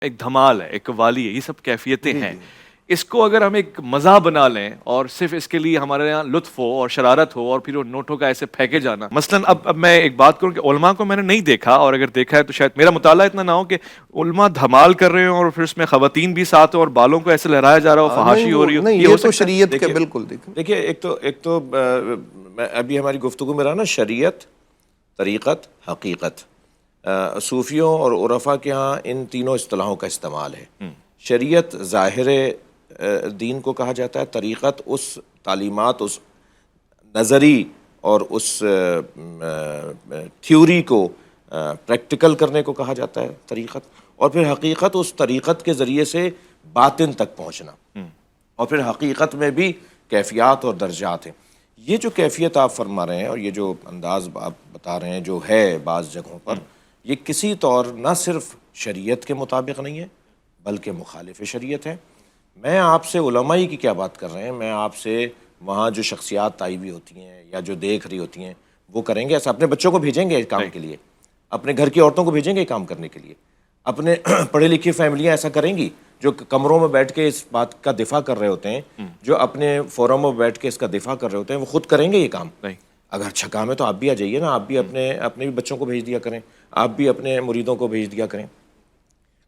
ایک دھمال ہے، ایک قوالی ہے، یہ سب کیفیتیں ہیں. اس کو اگر ہم ایک مزاح بنا لیں اور صرف اس کے لیے ہمارے یہاں لطف ہو اور شرارت ہو اور پھر وہ نوٹوں کا ایسے پھینکے جانا. مثلاً اب میں ایک بات کروں کہ علماء کو میں نے نہیں دیکھا، اور اگر دیکھا ہے تو شاید میرا مطالعہ اتنا نہ ہو کہ علماء دھمال کر رہے ہوں اور پھر اس میں خواتین بھی ساتھ ہو اور بالوں کو ایسے لہرایا جا رہا ہو، فحاشی ہو رہی ہو. نہیں، یہ ہو تو سکتا ہے؟ شریعت کے بالکل دیکھیے ایک تو ابھی ہماری گفتگو میں رہا نا، شریعت، طریقت، حقیقت. صوفیوں اور عرفاء کے ہاں ان تینوں اصطلاحوں کا استعمال ہے. شریعت ظاہر دین کو کہا جاتا ہے، طریقت اس تعلیمات، اس نظری اور اس تھیوری کو پریکٹیکل کرنے کو کہا جاتا ہے طریقت. اور پھر حقیقت اس طریقت کے ذریعے سے باطن تک پہنچنا. اور پھر حقیقت میں بھی کیفیات اور درجات ہیں. یہ جو کیفیت آپ فرما رہے ہیں اور یہ جو انداز آپ بتا رہے ہیں جو ہے بعض جگہوں پر، یہ کسی طور نہ صرف شریعت کے مطابق نہیں ہے بلکہ مخالف شریعت ہے. میں آپ سے علماء کی کیا بات کر رہے ہیں، میں آپ سے وہاں جو شخصیات آئی ہوئی ہوتی ہیں یا جو دیکھ رہی ہوتی ہیں وہ کریں گے ایسا؟ اپنے بچوں کو بھیجیں گے اس کام کے لیے، اپنے گھر کی عورتوں کو بھیجیں گے کام کرنے کے لیے، اپنے پڑھے لکھی فیملیاں ایسا کریں گی جو کمروں میں بیٹھ کے اس بات کا دفاع کر رہے ہوتے ہیں، جو اپنے فورموں میں بیٹھ کے اس کا دفاع کر رہے ہوتے ہیں، وہ خود کریں گے یہ کام؟ نہیں. اگر اچھا کام ہے تو آپ بھی آ جائیے نا، آپ بھی اپنے بھی بچوں کو بھیج دیا کریں، آپ بھی اپنے مریدوں کو بھیج دیا کریں.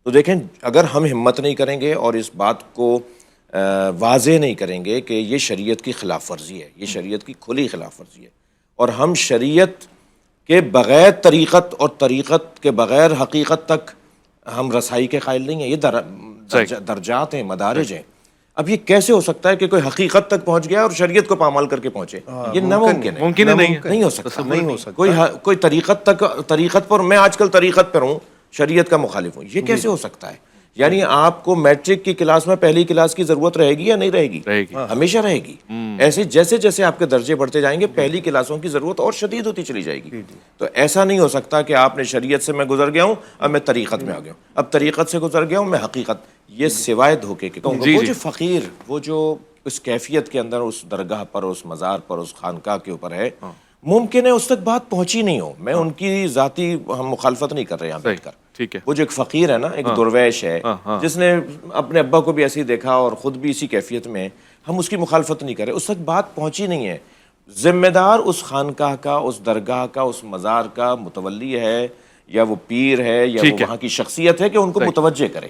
تو دیکھیں، اگر ہم ہمت نہیں کریں گے اور اس بات کو واضح نہیں کریں گے کہ یہ شریعت کی خلاف ورزی ہے، یہ شریعت کی کھلی خلاف ورزی ہے، اور ہم شریعت کے بغیر طریقت اور طریقت کے بغیر حقیقت تک ہم رسائی کے قائل نہیں ہیں. یہ درجات ہیں، مدارج ہیں. اب یہ کیسے ہو سکتا ہے کہ کوئی حقیقت تک پہنچ گیا اور شریعت کو پامال کر کے پہنچے؟ یہ ناممکن ہے. ممکن ہے نہیں ہو سکتا. کوئی طریقت پر، میں آج کل طریقت پر ہوں، شریعت کا مخالف ہوں، یہ کیسے ہو سکتا ہے؟ یعنی آپ کو میٹرک کی کلاس میں پہلی کلاس کی ضرورت رہے گی یا نہیں رہے گی؟ ہمیشہ رہے گی. ایسے جیسے جیسے آپ کے درجے بڑھتے جائیں گے پہلی کلاسوں کی ضرورت اور شدید ہوتی چلی جائے گی. تو ایسا نہیں ہو سکتا کہ آپ نے شریعت سے میں گزر گیا ہوں اب میں طریقت میں آ گیا ہوں، اب طریقت سے گزر گیا ہوں میں حقیقت. یہ سوائے دھوکے کے. وہ جو فقیر، وہ جو اس کیفیت کے اندر اس درگاہ پر، اس مزار پر، اس خانقاہ کے اوپر ہے، ممکن ہے اس تک بات پہنچی نہیں ہو. میں ان کی ذاتی ہم مخالفت نہیں کر رہے یہاں بیٹھ کر. ٹھیک ہے. وہ جو ایک فقیر ہے نا، ایک درویش ہے جس نے اپنے ابا کو بھی ایسے ہی دیکھا اور خود بھی اسی کیفیت میں، ہم اس کی مخالفت نہیں کر رہے، اس تک بات پہنچی نہیں ہے. ذمہ دار اس خانقاہ کا، اس درگاہ کا، اس مزار کا متولی ہے یا وہ پیر ہے یا وہ وہاں کی شخصیت ہے کہ ان کو متوجہ کرے.